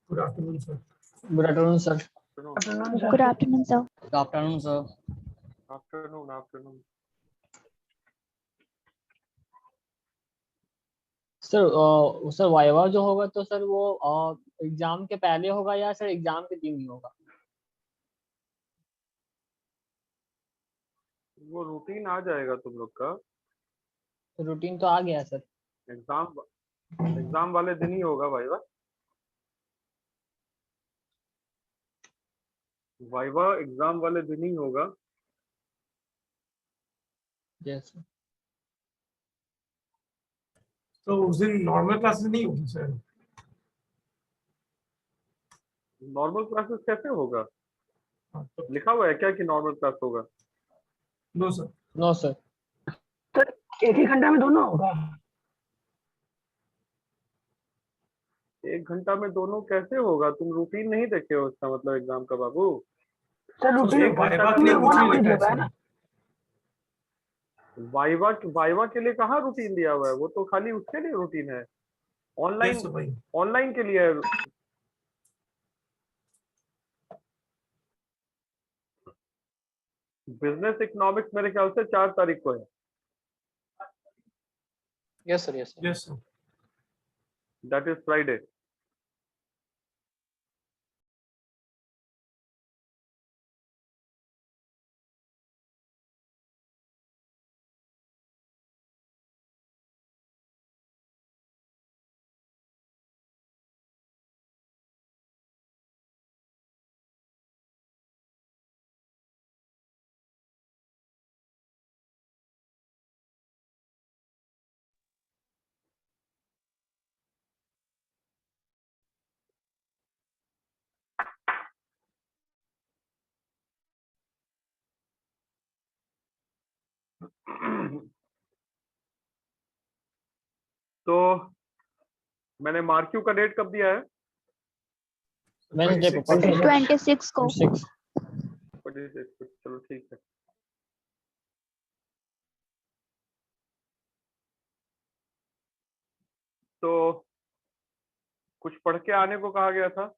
Good afternoon, sir. Good afternoon, sir. Good afternoon, sir. Good afternoon, sir. Afternoon sir viva जो होगा तो sir वो exam के पहले होगा या सर एग्जाम के दिन ही होगा? वो रूटीन आ जाएगा तुम लोग का। रूटीन तो आ गया सर। एग्जाम वाले दिन ही होगा वाइवा। वाइवा एग्जाम वाले दिन ही होगा। Yes sir. तो उस दिन नॉर्मल क्लासेस नहीं होगी सर? नॉर्मल क्लासेस कैसे होगा? तो लिखा हुआ है क्या कि नॉर्मल क्लास होगा? No sir. No sir. Sir एक ही घंटा में दोनों होगा। 1 घंटा में दोनों कैसे होगा? तुम रूटीन नहीं देखे हो इसका मतलब एग्जाम का बाबू। सर रूटीन एक वाइवा के लिए में कुछ वो नहीं नहीं लिखा दिया है हुआ है सर। ना। वाइवा के लिए कहाँ रूटीन दिया हुआ है? वो तो खाली उसके लिए रूटीन है। ऑनलाइन यस सर भाई। ऑनलाइन के लिए है। बिजनेस इकोनॉमिक्स मेरे ख्याल से 4 तारीख को है। Yes sir. Yes sir. Yes sir. That is Friday. तो मैंने मार्क्यू का डेट कब दिया है? वेडनेसडे को 26 को। 26। चलो ठीक है। तो कुछ पढ़ के आने को कहा गया था।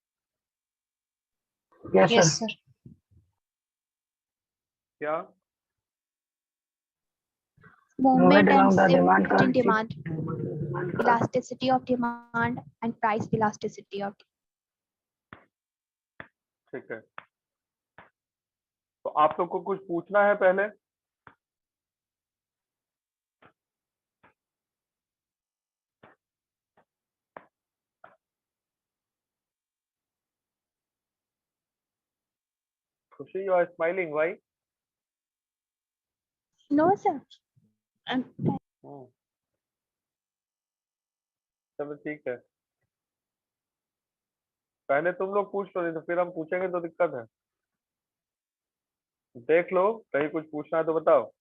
Yes Yes, sir. sir. क्या? Movement Movement and along the shift demand in curve. demand, elasticity of demand and price elasticity of. ठीक है। तो आप लोग को कुछ पूछना है पहले? Khushi, you are smiling why? No, sir. Um, चलो ठीक है। पहले तुम लोग पूछ लो, नहीं तो फिर हम पूछेंगे तो दिक्कत है। देख लो, कहीं कुछ पूछना है तो बताओ।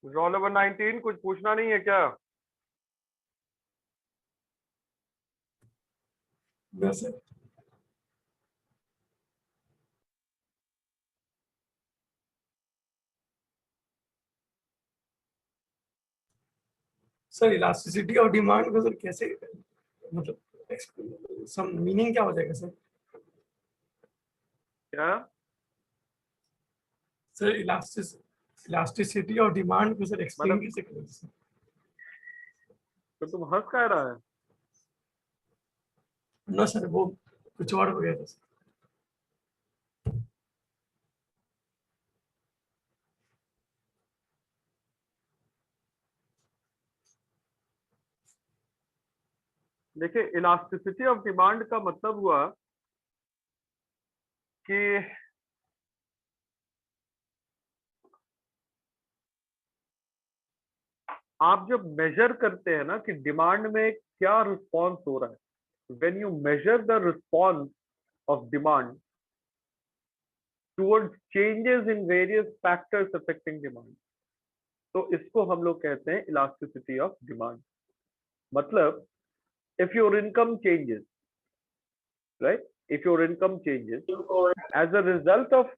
रोल नंबर 19 कुछ पूछना नहीं है क्या? No, sir. Sir elasticity of demand को सर कैसे मतलब सम मीनिंग क्या हो जाएगा सर? क्या? सर इलास्टिसिटी ऑफ डिमांड को सर एक्सप्लेन मतलब- कैसे करें सर? तो तुम हंस क्या रहा है? नो सर वो कुछ और हो गया था सर। देखिए, इलास्टिसिटी ऑफ डिमांड का मतलब हुआ कि आप जब मेजर करते हैं ना कि डिमांड में क्या रिस्पॉन्स हो रहा है, when you measure the response of demand towards changes in various factors affecting demand, तो इसको हम लोग कहते हैं इलास्टिसिटी ऑफ डिमांड। मतलब if your income changes, right, if your income changes as a result of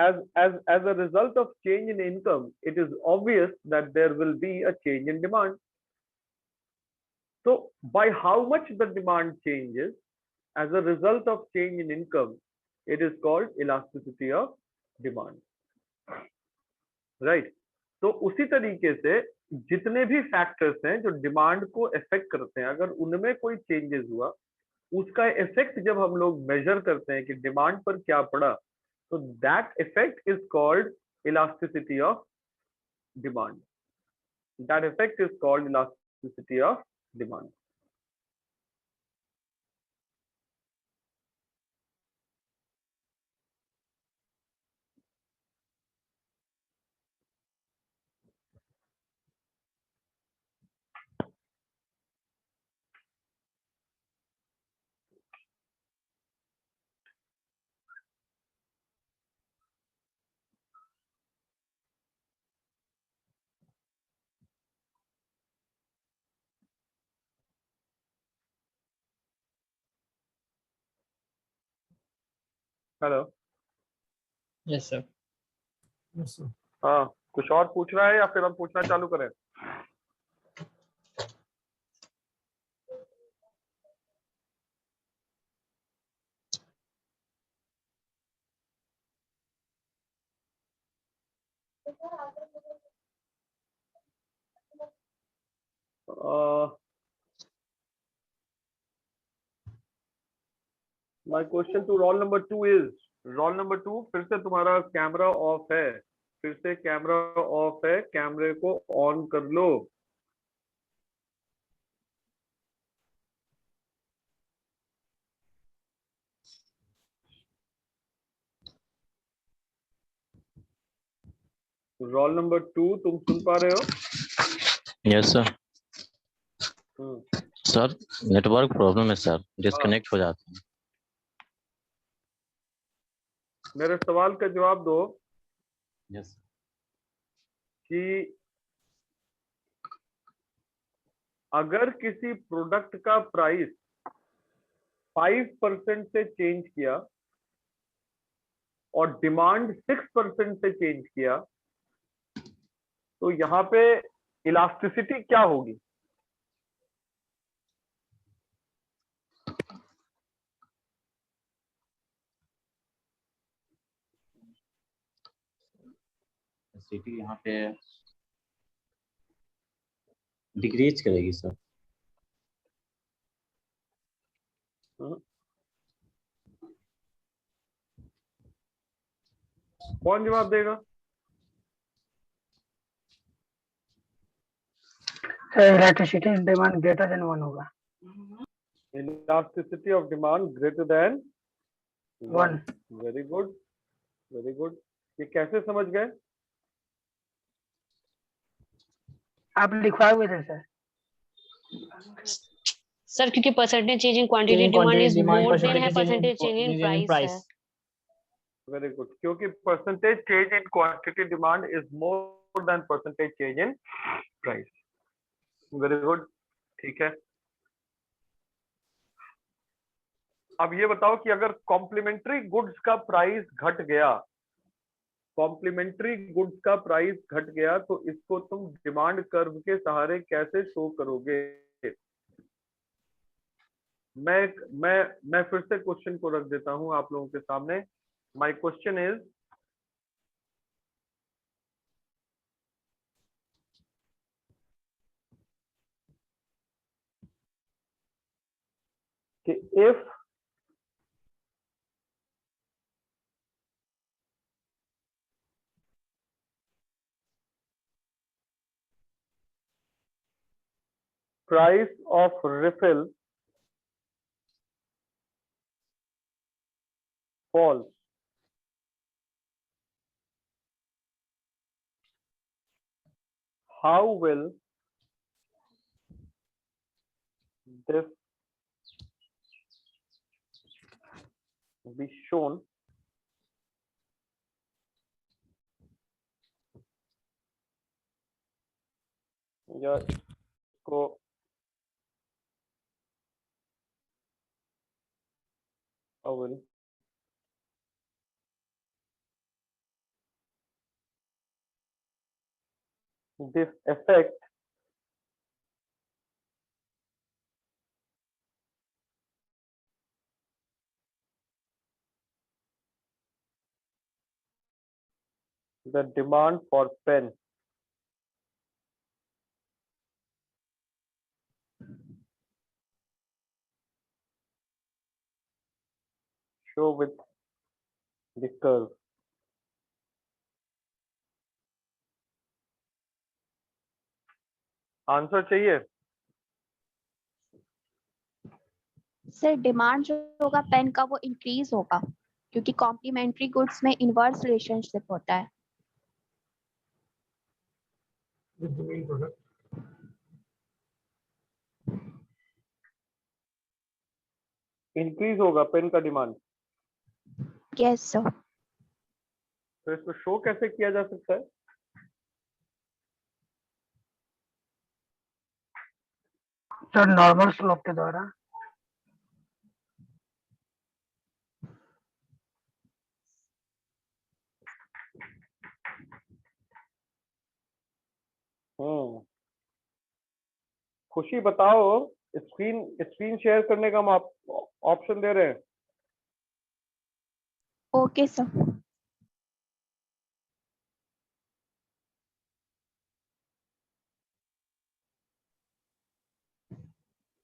as a result of change in income, it is obvious that there will be a change in demand. So by how much the demand changes as a result of change in income, it is called elasticity of demand, right? तो उसी तरीके से जितने भी factors हैं जो demand को effect करते हैं, अगर उनमें कोई चेंजेस हुआ, उसका इफेक्ट जब हम लोग मेजर करते हैं कि डिमांड पर क्या पड़ा, तो that effect is called elasticity of demand. That effect is called elasticity of demand. Hello, yes sir. Yes, sir. हाँ, कुछ और पूछ रहा है या फिर हम पूछना चालू करें? My question to roll number 2 is, roll number 2 फिर से तुम्हारा कैमरा ऑफ है, फिर से कैमरा ऑफ है, कैमरे को ऑन कर लो। रोल नंबर 2 तुम सुन पा रहे हो? Yes sir. Hmm, sir network problem है सर, डिस्कनेक्ट हो जाते हैं। मेरे सवाल का जवाब दो यस कि अगर किसी प्रोडक्ट का प्राइस 5% से चेंज किया और डिमांड 6% से चेंज किया, तो यहाँ पे इलास्टिसिटी क्या होगी? सिटी यहाँ पे डिक्रीज करेगी सर। कौन जवाब देगा? इलास्टिसिटी डिमांड ग्रेटर देन 1 होगा। Elasticity of demand greater than 1। 1। Very good, very good. ये कैसे समझ गए? आप लिखवाए हुए थे सर। सर क्योंकि percentage change in quantity demand is more than है परसेंटेज चेंज इन प्राइस है। वेरी गुड, क्योंकि percentage change in quantity demand is more than percentage change in price. Very good. ठीक है. अब ये बताओ कि अगर कॉम्प्लीमेंट्री गुड्स का प्राइस घट गया, कॉम्प्लीमेंट्री गुड्स का प्राइस घट गया तो इसको तुम डिमांड कर्व के सहारे कैसे शो करोगे? मैं फिर से क्वेश्चन को रख देता हूं आप लोगों के सामने. माय क्वेश्चन इज कि if price of refill falls, how will this be shown या इसको how will this affect the demand for pen? Show with the curve. Answer चाहिए? सर डिमांड जो होगा पेन का वो इंक्रीज होगा क्योंकि कॉम्प्लीमेंट्री गुड्स में इनवर्स रिलेशनशिप होता है. with the main product. Increase होगा पेन का डिमांड. Yes sir. तो इसको शो कैसे किया जा सकता है? सर नॉर्मल स्लोप के द्वारा. खुशी बताओ, स्क्रीन शेयर करने का हम ऑप्शन दे रहे हैं. Okay sir.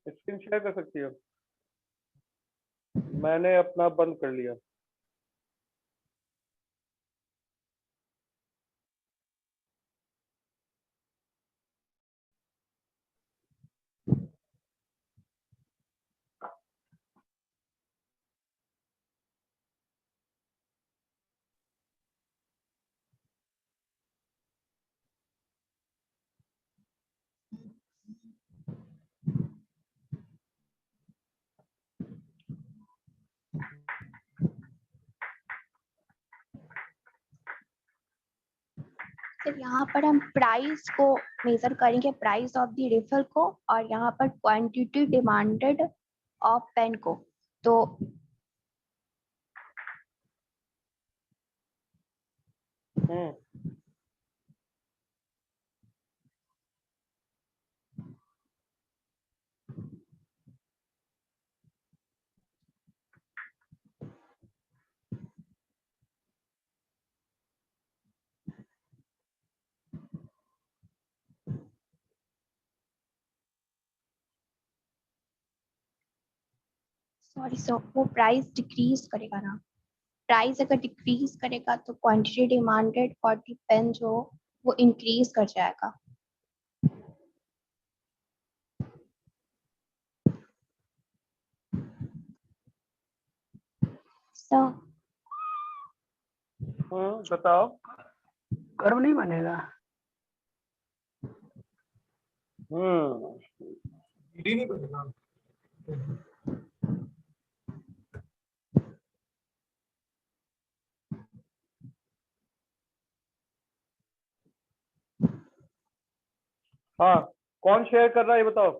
स्क्रीन शेयर कर सकती हो? मैंने अपना बंद कर लिया. सर यहाँ पर हम प्राइस को मेजर करेंगे, प्राइस ऑफ द रिफिल को, और यहाँ पर क्वांटिटी डिमांडेड ऑफ पेन को. तो सॉरी सर, वो प्राइस डिक्रीज करेगा ना. प्राइस अगर डिक्रीज करेगा तो quantity demanded for the pen जो वो इंक्रीज कर जाएगा. सर बताओ. कर्व नहीं बनेगा. GD नहीं बनेगा. हाँ, कौन शेयर कर रहा है ये बताओ।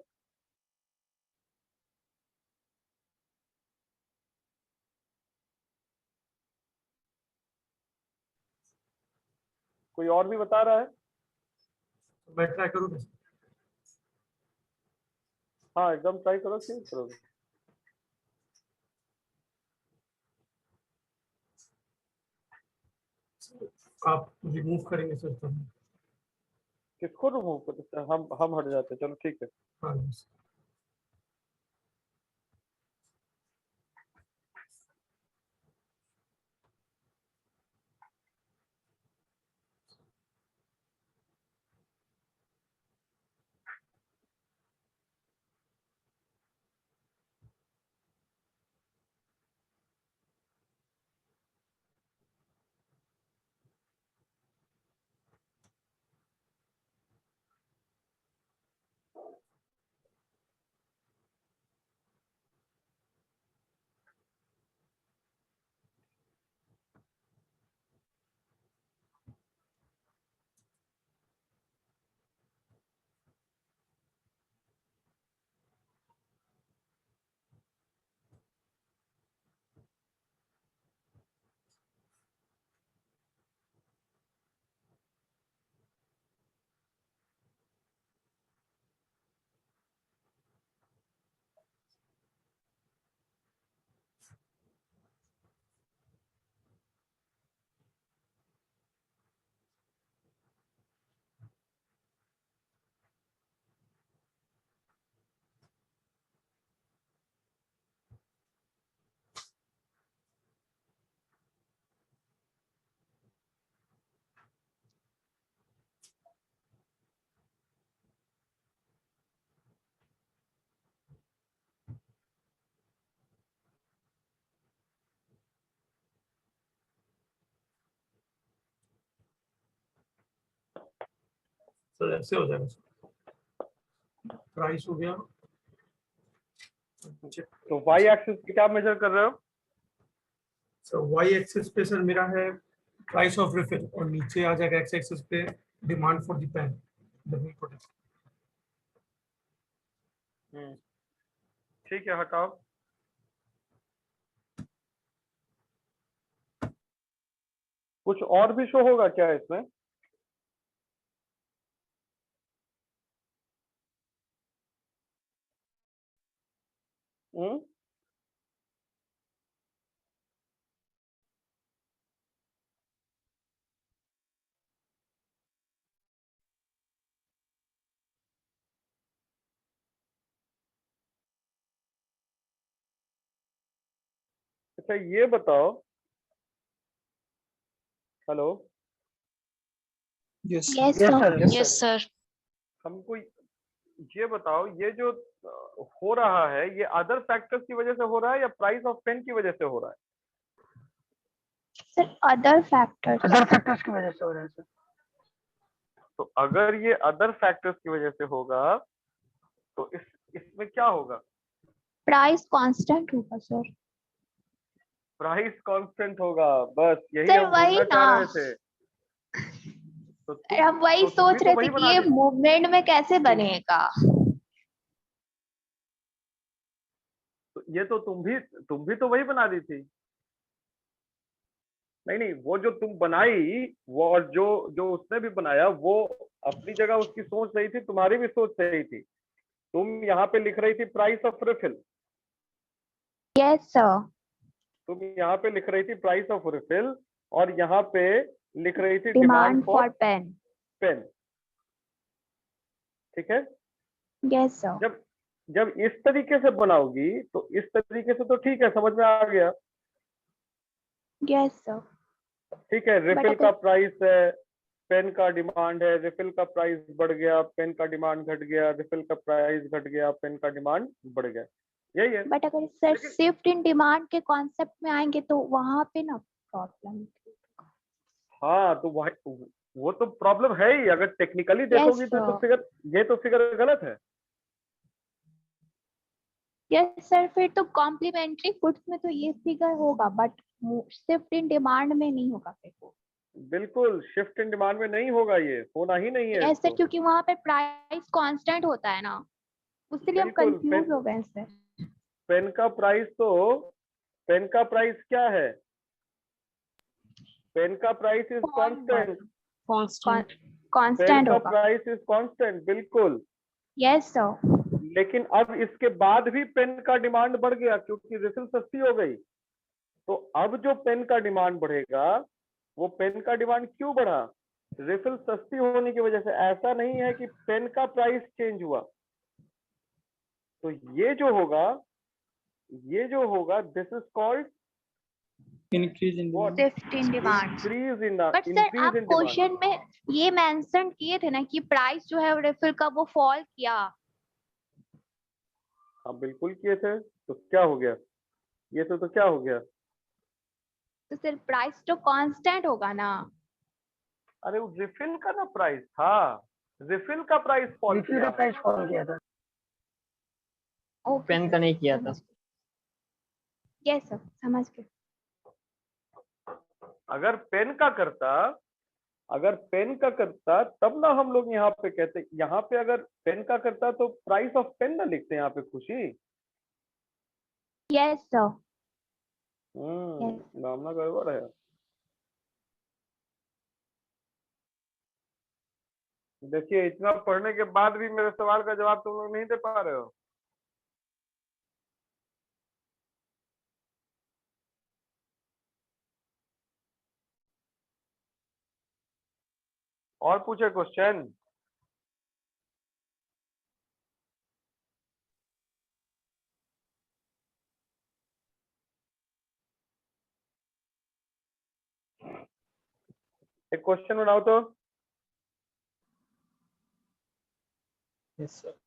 कोई और भी बता रहा है? मैं ट्राई करूँ? हाँ एकदम ट्राई करो, क्यों करोगे। आप रिमूव करेंगे सर तो? किसको रिमूव कर, हम हट जाते हैं, चलो ठीक है। हाँ सर ऐसे हो जाएगा सर। प्राइस हो गया। तो वाई एक्सिस पे क्या मेजर कर रहे हो? सर वाई एक्सिस पे सर मेरा है प्राइस ऑफ रिफिल, और नीचे आ जाएगा एक्स एक्सिस पे demand for the pen, the milk product. ठीक है, हटाओ। कुछ और भी शो होगा क्या इसमें? हम्म, अच्छा ये बताओ। Hello, yes yes sir. Sir. Yes sir. हमको ये बताओ, ये जो हो रहा है ये अदर फैक्टर्स की वजह से हो रहा है या प्राइस ऑफ पेन की वजह से हो रहा है? Sir other factors. Other factors की वजह से हो रहा है सर। तो अगर ये अदर फैक्टर्स की वजह से होगा तो इसमें क्या होगा? प्राइस कांस्टेंट होगा सर। प्राइस कांस्टेंट होगा, बस यही सर हम वही बोलना चाह ना, रहे थे। तो हम वही तुम भी सोच तो रहे वही थे कि बना ये दी। मूवमेंट में कैसे बनेगा। तो ये तो तुम भी तो वही बना दी थी। नहीं नहीं, वो जो तुम बनाई, वो और जो जो उसने भी बनाया, वो अपनी जगह उसकी सोच सही थी, तुम्हारी भी सोच सही थी। तुम यहाँ पे लिख रही थी price of refill, yes sir. तुम यहाँ पे लिख रही थी प्राइस ऑफ रिफिल, और यहाँ पे लिख रही थी demand demand for for pen. Pen. ठीक है, यस सर। जब जब इस तरीके से बनाओगी तो इस तरीके से तो ठीक है, समझ में आ गया। Yes sir. ठीक है, रिफिल अगर- का प्राइस है, पेन का डिमांड है, रिफिल का प्राइस बढ़ गया, पेन का डिमांड घट गया, रिफिल का प्राइस घट गया, पेन का डिमांड बढ़ गया, यही है। बट अगर सर लेकिन शिफ्ट इन डिमांड के कॉन्सेप्ट में आएंगे तो वहां पे ना प्रॉब्लम। हाँ, तो वो तो प्रॉब्लम है ही। अगर टेक्निकली देखोगी तो sir. फिगर गलत है। यस सर, फिर तो कॉम्प्लीमेंट्री गुड्स में तो ये फिगर होगा, बट शिफ्ट इन डिमांड में नहीं होगा फिर वो। बिल्कुल शिफ्ट इन डिमांड में नहीं होगा, ये होना ही नहीं है ऐसे इसको। क्योंकि वहां पे प्राइस कांस्टेंट होता है ना, उसके हम बिल्कुल कंफ्यूज हो गए इससे। पेन का प्राइस तो, पेन का प्राइस क्या है? पेन का price is constant. Constant. Pen constant का होगा। प्राइस इज कांस्टेंट, बिल्कुल। Yes sir. लेकिन अब इसके बाद भी पेन का डिमांड बढ़ गया क्योंकि रिफिल सस्ती हो गई। तो अब जो पेन का डिमांड बढ़ेगा, वो पेन का डिमांड क्यों बढ़ा? रिफिल सस्ती होने की वजह से। ऐसा नहीं है कि पेन का प्राइस चेंज हुआ। तो ये जो होगा this is called increase in what? Shift in demand. Increase in but sir increase आप इन डिमांड। क्वेश्चन में ये मेंशन किए थे ना कि प्राइस जो है रिफिल का वो फॉल किया। हाँ बिल्कुल किए थे, तो क्या हो गया? ये तो क्या हो गया? तो सर प्राइस तो कांस्टेंट होगा ना। अरे वो रिफिल का ना प्राइस था, रिफिल का प्राइस फॉल रिफिल का किया। प्राइस फॉल किया था। ओके पेन का नहीं किया था। यस सर समझ गए। अगर पेन का करता, तब ना हम लोग यहाँ पे कहते, यहाँ पे अगर पेन का करता तो प्राइस ऑफ पेन ना लिखते यहाँ पे, खुशी। Yes sir. नाम ना गड़बड़ है। देखिए इतना पढ़ने के बाद भी मेरे सवाल का जवाब तुम लोग नहीं दे पा रहे हो। और पूछे क्वेश्चन? एक क्वेश्चन बनाओ तो। Yes sir.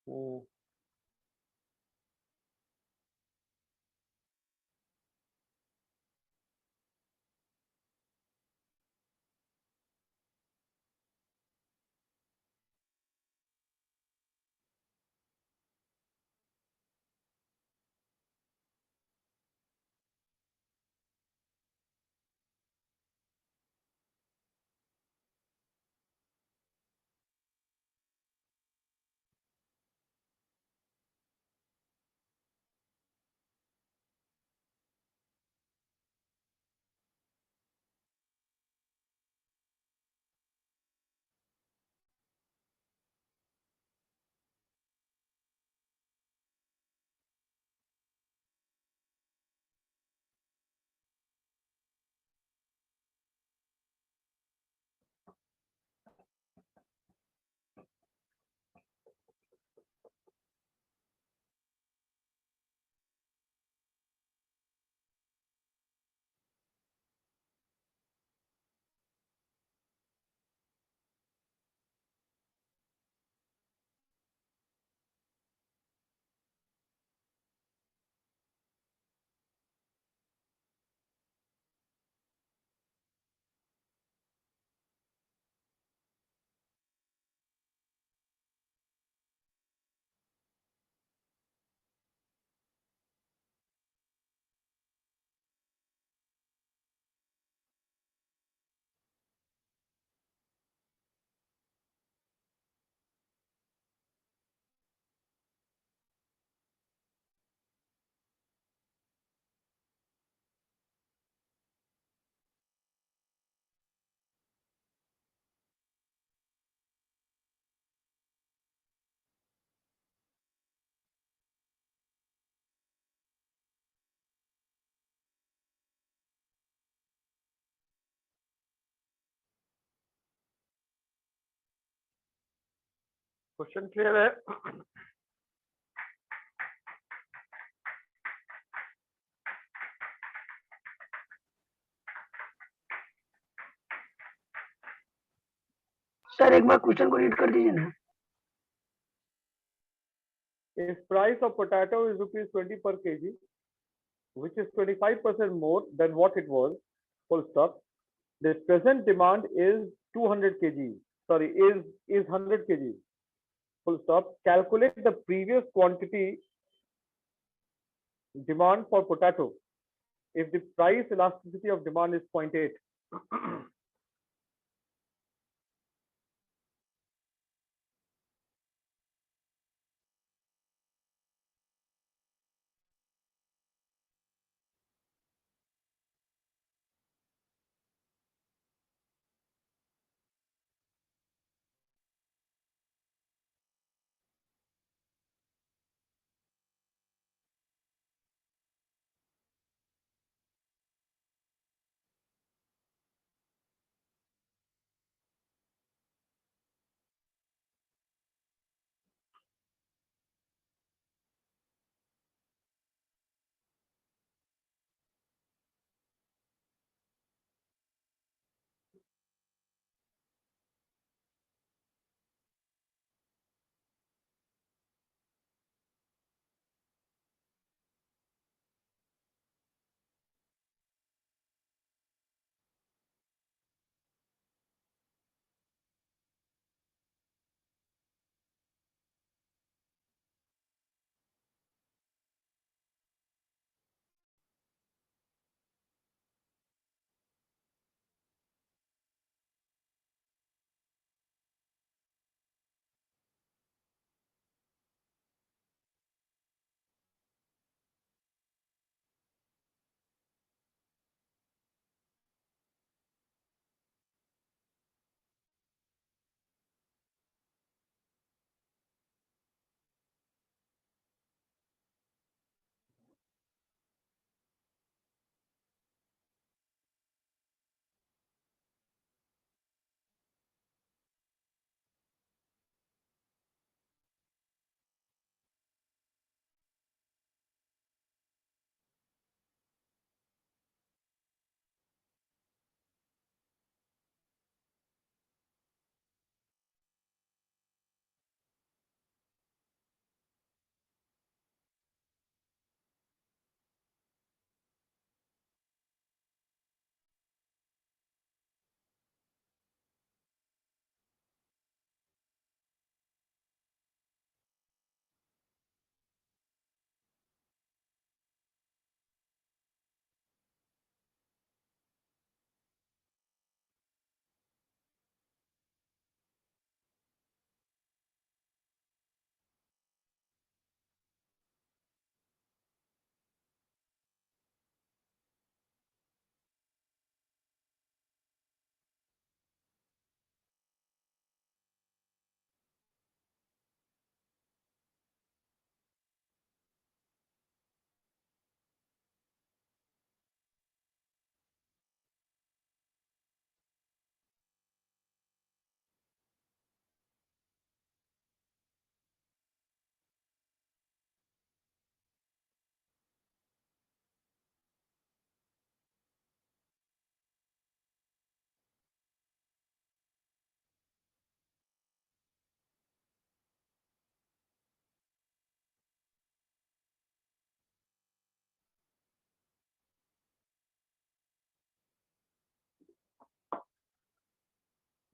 Hmm, question clear है? सर एक बार क्वेश्चन को रीड कर दीजिए ना। If price of potato is rupees 20 per kg, which is 25% more than what it was, full stop. The present demand is 200 kg. Sorry, is 100 kg. Full stop. Calculate the previous quantity demand for potato if the price elasticity of demand is 0.8.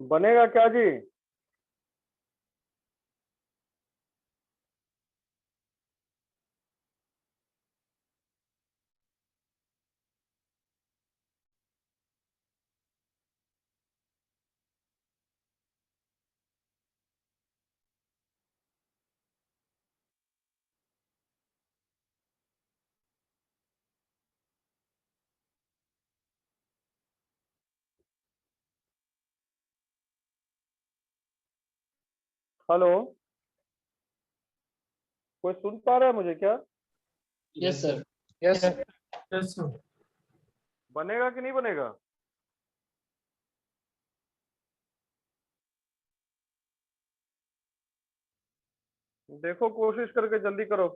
बनेगा क्या जी? Hello, कोई सुन पा रहा है मुझे क्या? Yes, sir. Yes. Yes, sir. बनेगा कि नहीं बनेगा? देखो कोशिश करके जल्दी करो।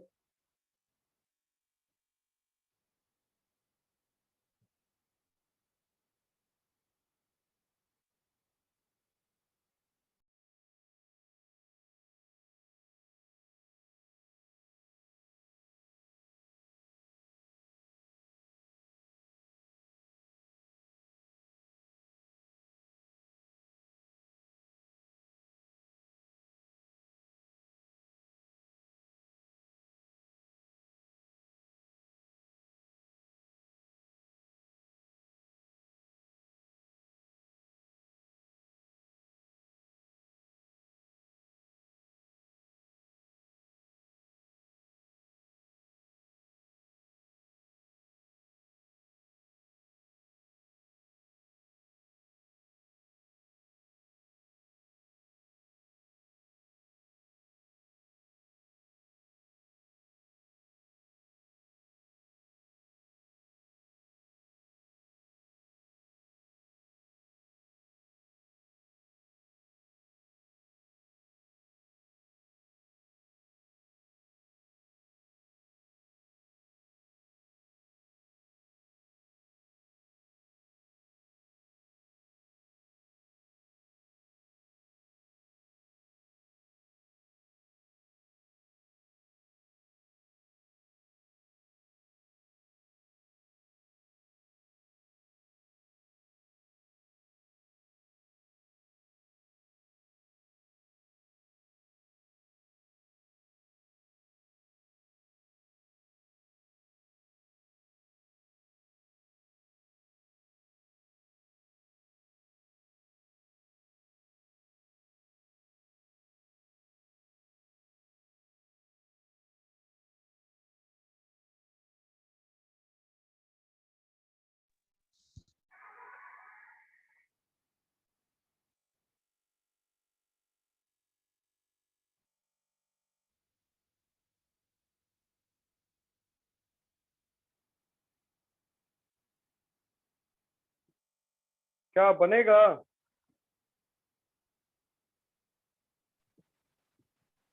क्या बनेगा?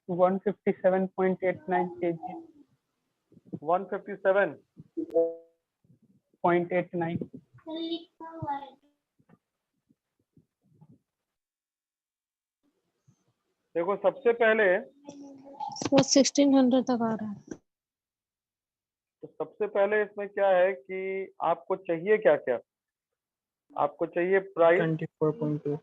157.89 kg. 157। 0.89. देखो सबसे पहले वो 1600 तक आ रहा है। तो सबसे पहले इसमें क्या है कि आपको चाहिए क्या क्या? आपको चाहिए प्राइस, 24.2.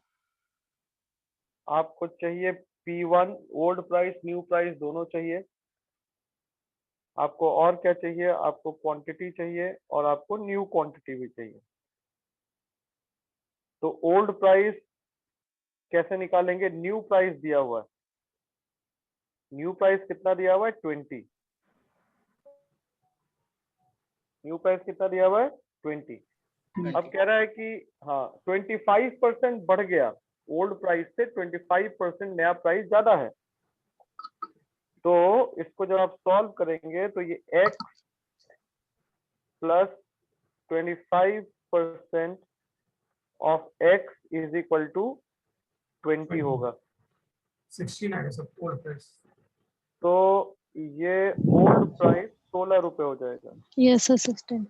आपको चाहिए P1 old price new price दोनों चाहिए। आपको और क्या चाहिए? आपको क्वांटिटी चाहिए और आपको न्यू क्वांटिटी भी चाहिए। तो ओल्ड प्राइस कैसे निकालेंगे? न्यू प्राइस दिया हुआ है, न्यू प्राइस कितना दिया हुआ है? 20। न्यू प्राइस कितना दिया हुआ है? 20। अब कह रहा है कि हाँ 25% बढ़ गया, ओल्ड प्राइस से 25% नया प्राइस ज्यादा है। तो इसको जब आप सॉल्व करेंगे तो ये x plus 25% of x is equal to 20 होगा। 16 आएगा सर ओल्ड प्राइस। तो ये ओल्ड प्राइस 16 रुपए हो जाएगा। Yes sir 16।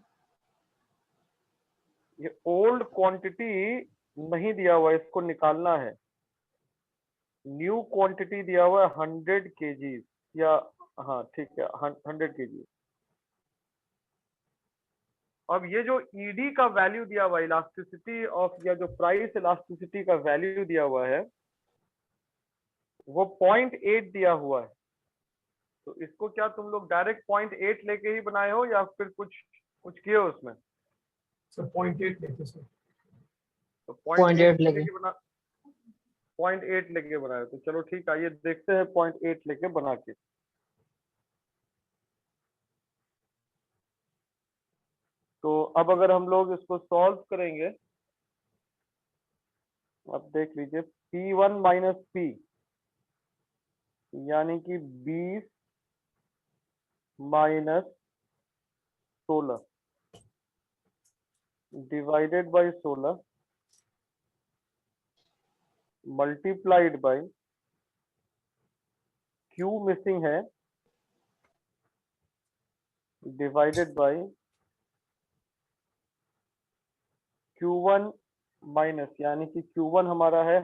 ये ओल्ड क्वांटिटी नहीं दिया हुआ, इसको निकालना है। न्यू क्वांटिटी दिया हुआ है 100 kg या हाँ ठीक है 100 kg। अब ये जो ईडी का वैल्यू दिया हुआ है, इलास्टिसिटी ऑफ या जो प्राइस इलास्टिसिटी का वैल्यू दिया हुआ है वो 0.8 दिया हुआ है। तो इसको क्या तुम लोग डायरेक्ट 0.8 लेके ही बनाए हो या फिर कुछ किए हो उसमें? सर 0.8 लेते सर। तो 0.8 लेके बना 0.8 लेके बनाए। तो चलो ठीक है, ये देखते हैं 0.8 लेके बना के। तो अब अगर हम लोग इसको सॉल्व करेंगे, अब देख लीजिए P1 माइनस P यानी कि 20 minus 16 divided by 16 multiplied by Q missing है डिवाइडेड बाय Q1 माइनस, यानी कि Q1 हमारा है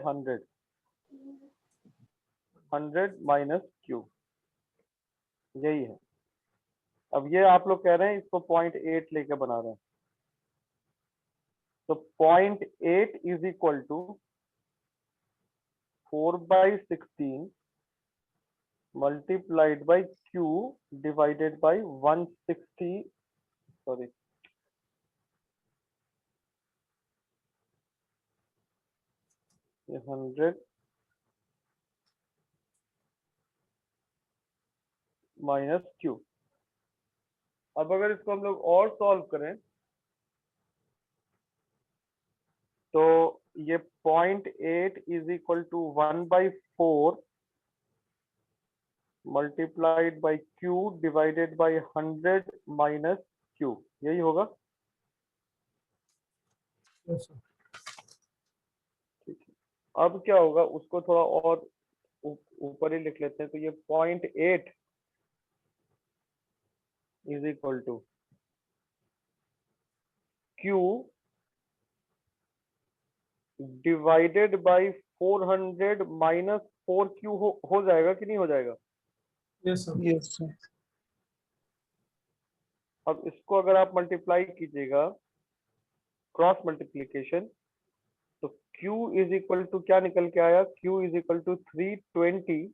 100 माइनस Q, यही है। अब ये आप लोग कह रहे हैं इसको 0.8 लेके बना रहे हैं, तो 0.8 is equal to 4/16 multiplied by Q divided by 160, sorry, ये 100 माइनस Q। अब अगर इसको हम लोग और सॉल्व करें तो ये 0.8 is equal to 1/4 multiplied by Q divided by 100 minus Q, यही होगा। Yes, sir. ठीक है, अब क्या होगा उसको थोड़ा और ऊपर ही लिख लेते हैं। तो ये 0.8 is equal to Q divided by 400 minus 4Q हो जाएगा कि नहीं हो जाएगा? Yes, sir. Yes, sir. अब इसको अगर आप मल्टीप्लाई कीजिएगा क्रॉस मल्टीप्लीकेशन, तो Q इज इक्वल टू क्या निकल के आया? Q is equal to 320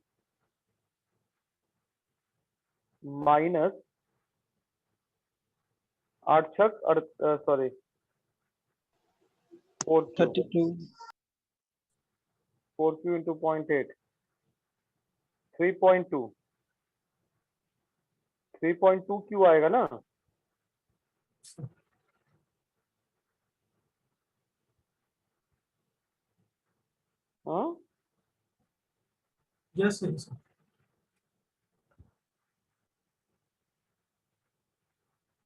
minus 8 छक sorry 4Q 32. 4Q into 0.8 3.2 3.2Q आएगा ना? हाँ Yes, sir. Yes, sir.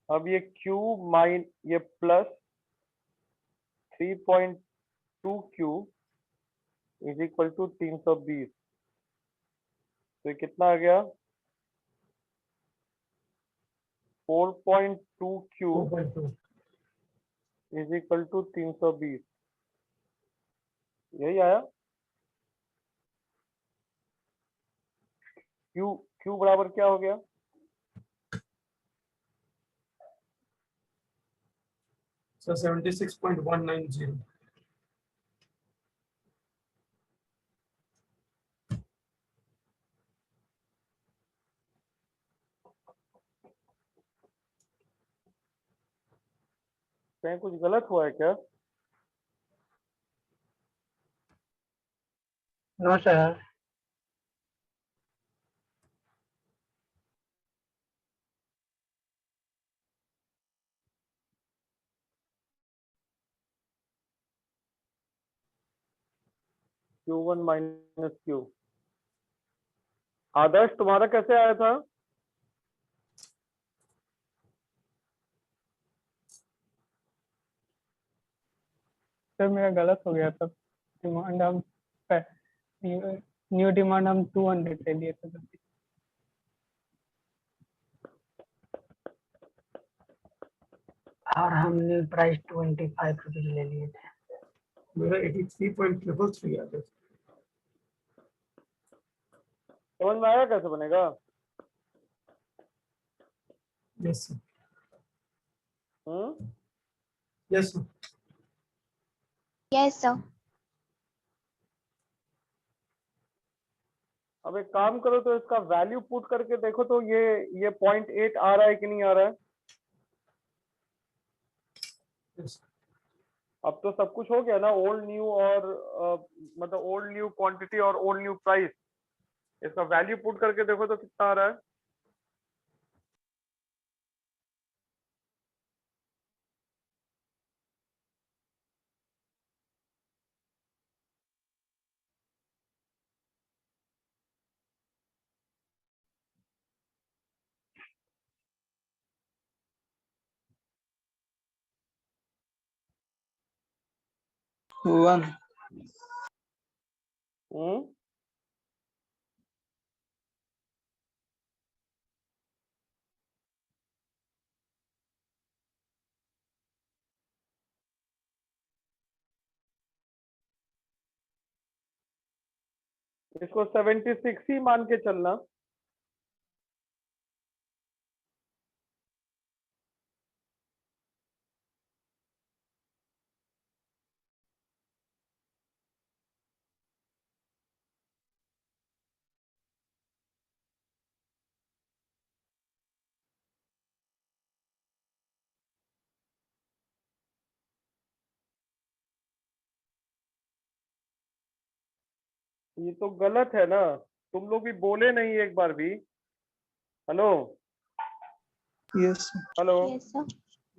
अब ये Q माइन ये plus 3.2Q is equal to 320, तो ये कितना आ गया? 4.2Q 4.2. इज इक्वल टू 320, यही आया। Q बराबर क्या हो गया? So 76.190. कहीं कुछ गलत हुआ है क्या? No sir. Q1 minus Q। Adarsh तुम्हारा कैसे आया था? सर मेरा गलत हो गया था। डिमांड हम न्यू डिमांड हम 200 पे लिए थे। और हमने प्राइस 25 रुपीज ले लिए थे। मेरा 83.333 आ गया। समझ में आया कैसे बनेगा? Yes, sir. हम्म, Yes, sir. Yes, sir. अब एक काम करो तो इसका वैल्यू पुट करके देखो तो ये 0.8 आ रहा है कि नहीं आ रहा है? Yes. अब तो सब कुछ हो गया ना, ओल्ड न्यू और मतलब ओल्ड न्यू क्वांटिटी और ओल्ड न्यू प्राइस, इसका वैल्यू पुट करके देखो तो कितना आ रहा है? वन हम्म, इसको 76 ही मान के चलना। ये तो गलत है ना, तुम लोग भी बोले नहीं एक बार भी। Hello yes hello, yes sir.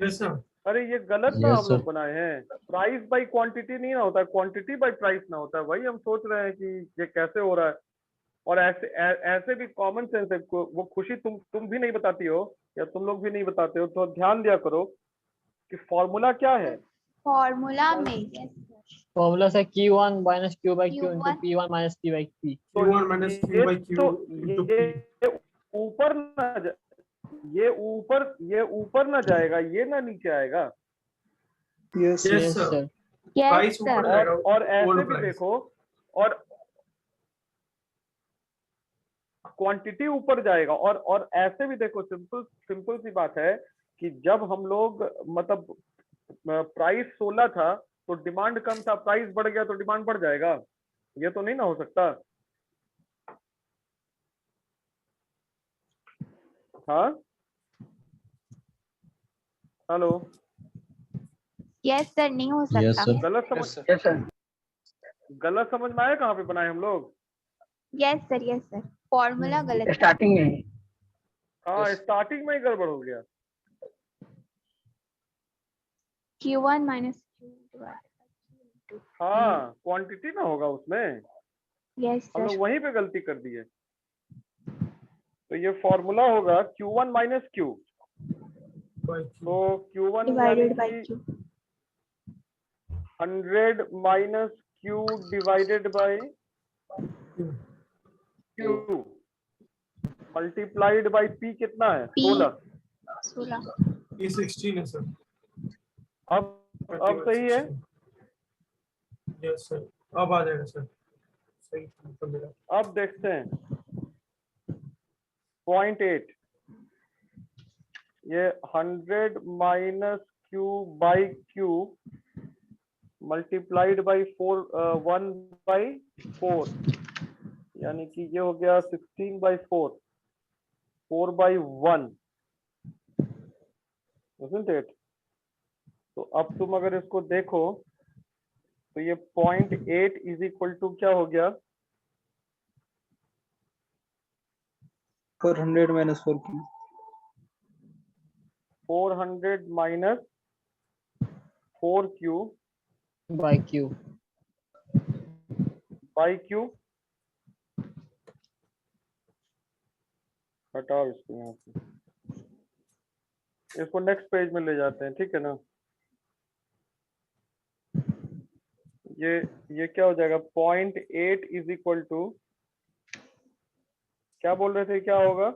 Yes sir. अरे ये गलत ना Yes, हम लोग sir. बनाए हैं। प्राइस बाय क्वांटिटी नहीं ना होता है, क्वांटिटी बाय प्राइस ना होता है। वही हम सोच रहे हैं कि ये कैसे हो रहा है। और ऐसे भी कॉमन सेंस है, वो खुशी तुम भी नहीं बताती हो या तुम लोग भी नहीं बताते हो, तो ध्यान दिया करो कि फॉर्मूला क्या है। फॉर्मूला में यस सर। फॉर्मूला से Q1 minus Q by Q into Q1 P1 minus P by P। Q1 minus Q ये by Q तो into P. ये ऊपर ना ये ऊपर ना जाएगा, ये ना नीचे आएगा। Yes Yes, yes sir. Sir. Yes Price ऊपर सर। जाएगा, और ऐसे old भी price. देखो, और क्वांटिटी ऊपर जाएगा। और ऐसे भी देखो, सिंपल सी बात है कि जब हम लोग मतलब प्राइस 16 था तो डिमांड कम था, प्राइस बढ़ गया तो डिमांड बढ़ जाएगा। ये तो नहीं ना हो सकता। हाँ हेलो, यस सर, नहीं हो Yes, सकता। sir. Yes sir. गलत समझ में आया कहाँ पे बनाए हम लोग। Yes sir. फॉर्मूला गलत है। स्टार्टिंग में ही। हाँ स्टार्टिंग में ही गड़बड़ हो गया। Q1 minus Q divided by Q into हाँ क्वांटिटी ना होगा उसमें, यस हम सर। लोग वहीं पे गलती कर दी है। तो ये फॉर्मूला होगा Q1 माइनस Q। By तो Q. Q1 यानी डिवाइडेड बाय कि Q। 100 minus Q divided by Q. Q multiplied by P कितना है? P 16। 16। P 16 है सर। अब सही है। यस सर, अब आ जाएगा सर। सही तो मेरा। अब देखते हैं 0.8, ये 100 minus Q by Q multiplied by 1 by 4, यानी कि ये हो गया 16 बाई 4 बाई 1, isn't it? तो अब तुम अगर इसको देखो तो ये 0.8 इज इक्वल टू क्या हो गया? 400 minus 4Q 400 minus 4Q by Q। By Q। हटाओ इसको यहाँ से, इसको नेक्स्ट पेज में ले जाते हैं, ठीक है ना। ये क्या हो जाएगा? 0.8 इज इक्वल टू, क्या बोल रहे थे, क्या होगा?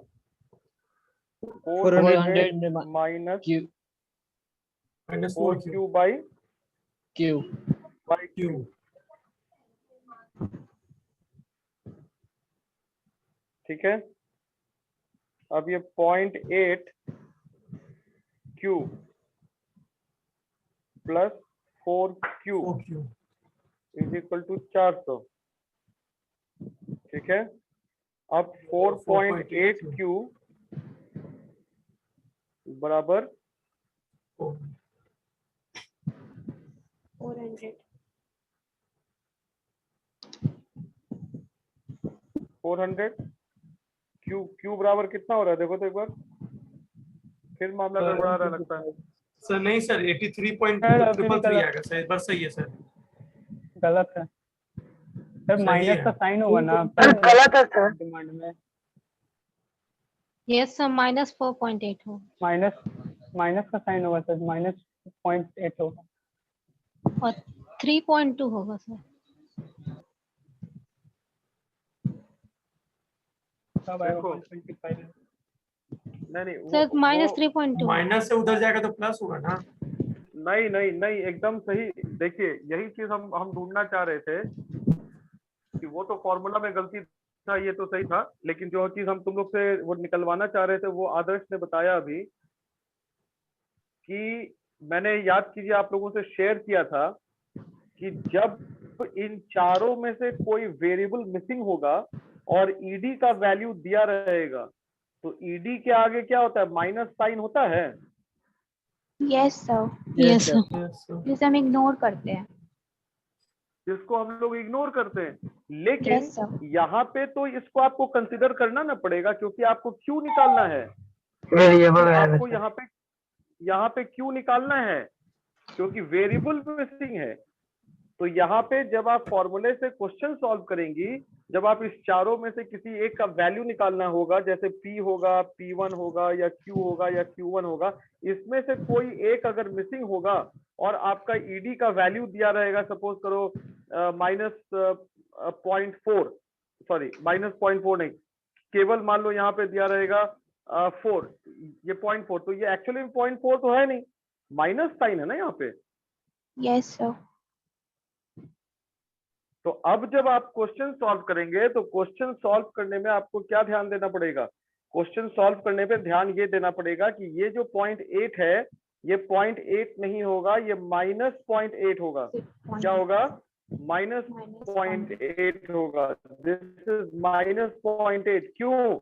400 minus Q minus 4Q 4Q by Q। Q. ठीक है। अब ये 0.8 Q plus 4Q 4Q. Is equal to 400, ठीक है। अब 4.8 Q बराबर 400। 400 Q बराबर कितना हो रहा है? देखो तो एक बार, फिर मामला गड़बड़ा रहा लगता है। सर नहीं सर, 83.333 आएगा सर, बस सही है सर। गलत है सर। सही माइनस है। का साइन होगा ना सर गलत है सर। डिमांड में। यस सर, माइनस 4.8 हो माइनस का साइन होगा सर। माइनस 0.8 होगा। और 3.2 होगा सर। तब आएगा देखो। 125। नहीं सर माइनस वो 3.2। माइनस से उधर जाएगा तो प्लस होगा ना। नहीं एकदम सही। देखिए यही चीज हम ढूंढना चाह रहे थे कि वो तो फॉर्मूला में गलती था, ये तो सही था, लेकिन जो चीज हम तुम लोग से वो निकलवाना चाह रहे थे वो आदर्श ने बताया अभी कि मैंने याद कीजिए आप लोगों से शेयर किया था कि जब इन चारों में से कोई वेरिएबल मिसिंग होगा और ईडी का वैल्यू दिया रहेगा तो ईडी के आगे क्या होता है, माइनस साइन होता है। Yes sir, yes sir, Yes, sir. जिसे हम इग्नोर करते हैं। जिसको हम लोग इग्नोर करते हैं, लेकिन यस सर, यहाँ पे तो इसको आपको कंसिडर करना ना पड़ेगा, क्योंकि आपको क्यों निकालना है, वेरिएबल आपको यहाँ पे क्यों निकालना है, क्योंकि वेरिएबल मिसिंग है। तो यहाँ पे जब आप फॉर्मूले से क्वेश्चन सॉल्व करेंगी, जब आप इस चारों में से किसी एक का वैल्यू निकालना होगा, जैसे P होगा, P1 होगा या Q होगा या Q1 होगा, इसमें से कोई एक अगर मिसिंग होगा और आपका ईडी का वैल्यू दिया रहेगा, सपोज करो -0.4, सॉरी -0.4 नहीं, केवल मान लो यहाँ पे दिया रहेगा 4, ये 0.4, तो ये एक्चुअली 0.4 तो है नहीं, माइनस साइन है ना यहाँ पे। यस सर, तो अब जब आप क्वेश्चन सॉल्व करेंगे तो क्वेश्चन सॉल्व करने में आपको क्या ध्यान देना पड़ेगा, क्वेश्चन सॉल्व करने पे ध्यान ये देना पड़ेगा कि ये जो 0.8 है ये 0.8 नहीं होगा, ये -0.8 होगा। क्या होगा, -0.8 होगा। This is -0.8। क्यों,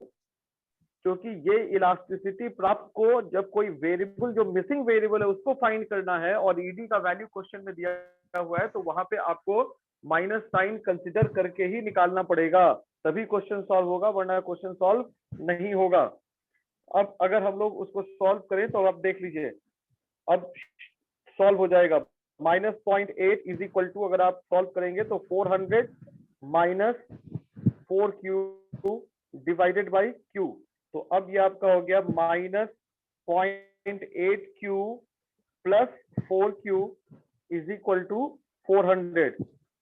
क्योंकि ये इलास्टिसिटी प्राप्त को जब कोई वेरिएबल जो मिसिंग वेरिएबल है उसको फाइंड करना है और ईडी का वैल्यू क्वेश्चन में दिया हुआ है, तो वहां पे आपको माइनस साइन कंसिडर करके ही निकालना पड़ेगा, तभी क्वेश्चन सॉल्व होगा, वरना क्वेश्चन सॉल्व नहीं होगा। अब अगर हम लोग उसको सॉल्व करें तो आप देख लीजिए, अब सॉल्व हो जाएगा। -0.8 इज इक्वल टू, अगर आप सॉल्व करेंगे तो 400 minus 4Q divided by Q, तो अब ये आपका हो गया -0.8Q plus 4Q is equal to 400।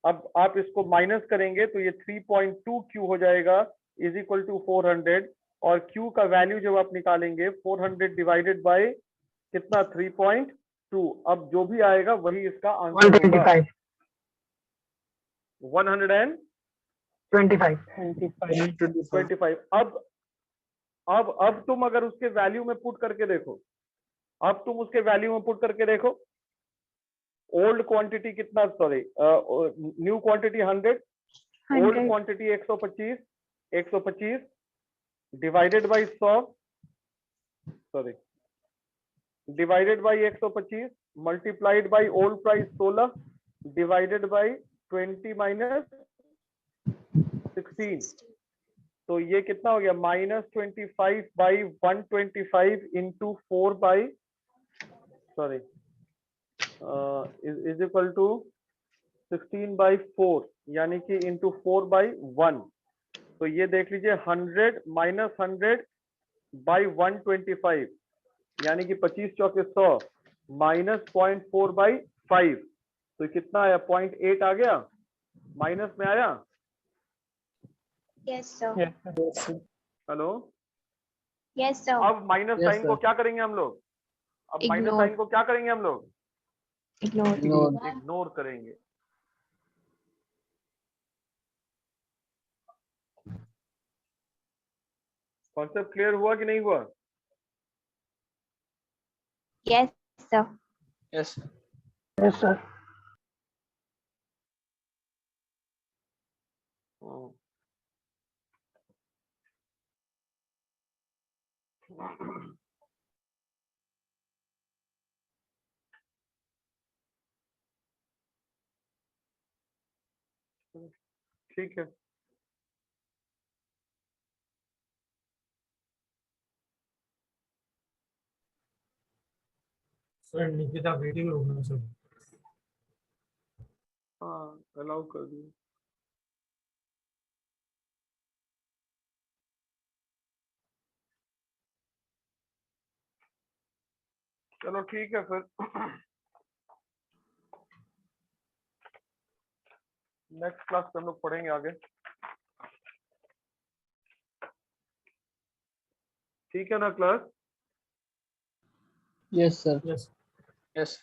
अब आप इसको माइनस करेंगे तो ये 3.2Q हो जाएगा इज इक्वल टू 400, और Q का वैल्यू जब आप निकालेंगे 400 डिवाइडेड बाय कितना, 3.2। अब जो भी आएगा वही इसका आंसर होगा, 125। अब तुम अगर उसके वैल्यू में पुट करके देखो, अब तुम उसके वैल्यू में पुट करके देखो, ओल्ड क्वांटिटी कितना, sorry new quantity 100, old quantity 125 divided by 100, sorry divided by 125 multiplied by old price 16 divided by 20 minus 16, तो ये कितना हो गया, -25 by 125 into 4 by, sorry is equal to 16 by 4, यानी कि इंटू 4 बाई 1, तो ये देख लीजिए 100 माइनस 100 बाई 125, यानी कि 25 चौके 100 माइनस 0.4 बाई 5, तो कितना आया, 0.8 आ गया, माइनस में आया। Yes sir, hello, yes sir, अब माइनस Yes, साइन को sir. क्या करेंगे हम लोग, अब माइनस Ignore. साइन को क्या करेंगे हम लोग, इग्नोर। इग्नोर करेंगे। कॉन्सेप्ट क्लियर हुआ कि नहीं हुआ? Yes sir, yes sir. ठीक है, Sir, Nikita waiting room में sir. हाँ अलाउ कर दिए। चलो ठीक है फिर, नेक्स्ट क्लास में हम लोग पढ़ेंगे आगे। ठीक है ना class? Yes, sir. Yes. Yes